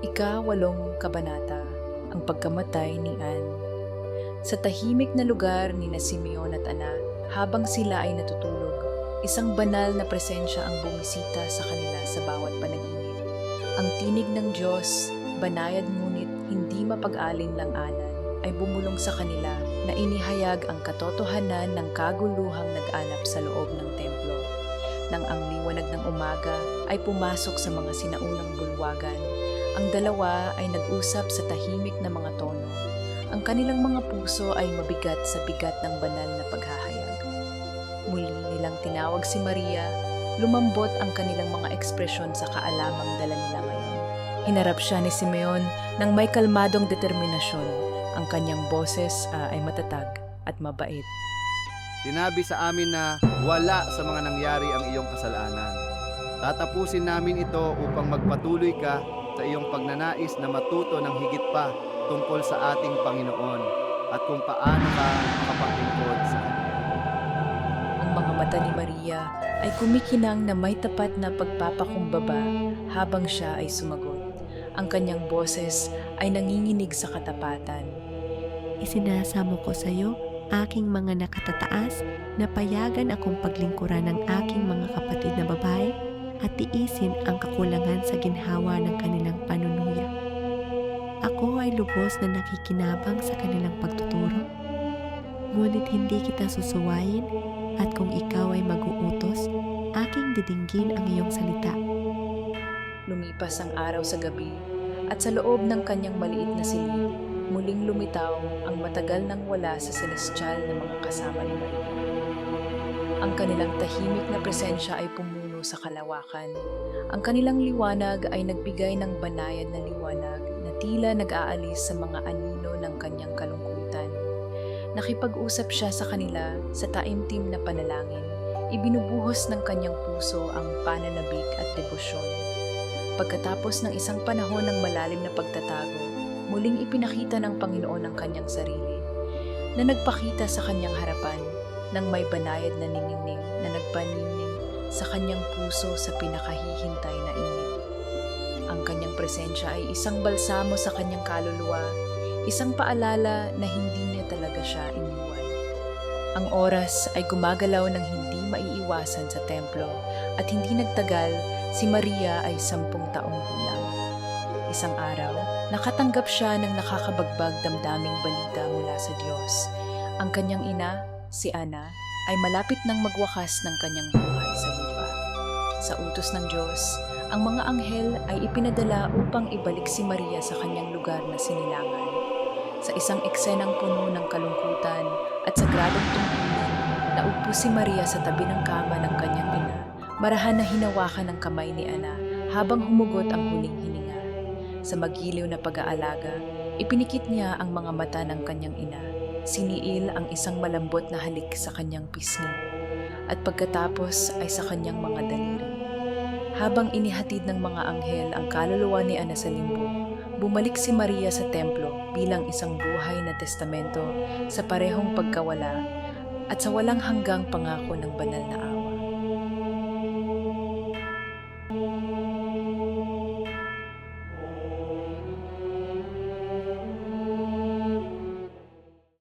Ika-8 kabanata, ang pagkamatay ni Anne. Sa tahimik na lugar ni na Simeon at Ana, habang sila ay natutulog, isang banal na presensya ang bumisita sa kanila sa bawat panaginip. Ang tinig ng Diyos, banayad ngunit hindi mapag-alinlanganan, ay bumulong sa kanila na inihayag ang katotohanan ng kaguluhang nag-anap sa loob ng templo. Nang ang liwanag ng umaga ay pumasok sa mga sinaunang bulwagan, ang dalawa ay nag-usap sa tahimik na mga tono. Ang kanilang mga puso ay mabigat sa bigat ng banal na paghahayag. Muli nilang tinawag si Maria, lumambot ang kanilang mga ekspresyon sa kaalamang dala nila ngayon. Hinarap siya ni Simeon ng may kalmadong determinasyon. Ang kanyang boses ay matatag at mabait. Sinabi sa amin na wala sa mga nangyari ang iyong kasalanan. Tatapusin namin ito upang magpatuloy ka sa iyong pagnanais na matuto ng higit pa tungkol sa ating Panginoon at kung paano ka makapaglingkod sa Kanya. Ang mga mata ni Maria ay kumikinang na may tapat na pagpapakumbaba habang siya ay sumagot. Ang kanyang boses ay nanginginig sa katapatan. Isinasamo ko sa iyo aking mga nakatataas na payagan akong paglingkuran ng aking mga kapatid na babae at tiisin ang kakulangan sa ginhawa ng kanilang panunuya. Ako ay lubos na nakikinabang sa kanilang pagtuturo, ngunit hindi kita susuwayin at kung ikaw ay mag-uutos, aking didinggin ang iyong salita. Lumipas ang araw sa gabi at sa loob ng kanyang maliit na silid, muling lumitaw ang matagal nang wala sa celestial na mga kasama ni Maria. Ang kanilang tahimik na presensya ay pumuno sa kalawakan. Ang kanilang liwanag ay nagbigay ng banayad na liwanag na tila nag-aalis sa mga anino ng kanyang kalungkutan. Nakipag-usap siya sa kanila sa taimtim na panalangin. Ibinubuhos ng kanyang puso ang pananabik at debosyon. Pagkatapos ng isang panahon ng malalim na pagtatago, muling ipinakita ng Panginoon ang kanyang sarili, na nagpakita sa kanyang harapan ng may banayad na ningning na nagpaningning sa kanyang puso sa pinakahihintay na init. Ang kanyang presensya ay isang balsamo sa kanyang kaluluwa, isang paalala na hindi niya talaga siya iniwan. Ang oras ay gumagalaw ng hindi maiiwasan sa templo at hindi nagtagal, si Maria ay 10 taong gulang. Isang araw, nakatanggap siya ng nakakabagbag damdaming balita mula sa Diyos. Ang kanyang ina, si Ana, ay malapit nang magwakas ng kanyang buhay sa lupa. Sa utos ng Diyos, ang mga anghel ay ipinadala upang ibalik si Maria sa kanyang lugar na sinilangan. Sa isang eksenang puno ng kalungkutan at sagradong tungkulin, naupo si Maria sa tabi ng kama ng kanyang ina, marahan na hinawakan ng kamay ni Ana habang humugot ang huling hininga. Sa magiliw na pag-aalaga, ipinikit niya ang mga mata ng kanyang ina. Siniil ang isang malambot na halik sa kanyang pisngi at pagkatapos ay sa kanyang mga daliri. Habang inihatid ng mga anghel ang kaluluwa ni Ana sa limbo, bumalik si Maria sa templo bilang isang buhay na testamento sa parehong pagkawala at sa walang hanggang pangako ng banal na awa.